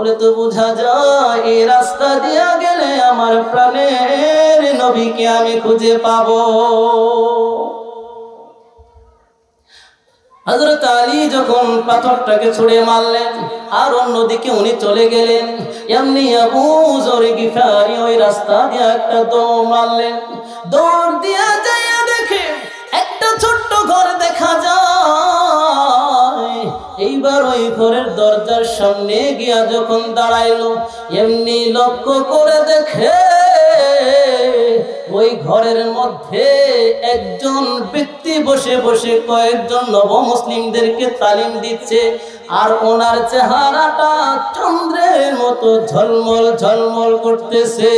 তাহলে তো বোঝা যায় এই রাস্তা দিয়া গেলে আমার প্রাণের নবীকে আমি খুঁজে পাবো। হযরত আলী যখন পাথরটাকে ছুঁড়ে মারলেন আর অন্যদিকে উনি চলে গেলেন, এমনি আবু যর গিফারি ওই রাস্তা দিয়ে একটা দৌড় মারলেন। দৌড় দিয়া যাইয়া দেখে একটা ছোট্ট ঘর দেখা যায়। এইবার ওই ঘরের দরজার সামনে গিয়া যখন দাঁড়াইলো, এমনি লক্ষ্য করে দেখে ওই ঘরের মধ্যে একজন ব্যক্তি বসে বসে কয়েকজন নবমুসলিমদেরকে তালিম দিচ্ছে, আর ওনার চেহারাটা চন্দ্রের মতো ঝলমল ঝলমল করতেছে।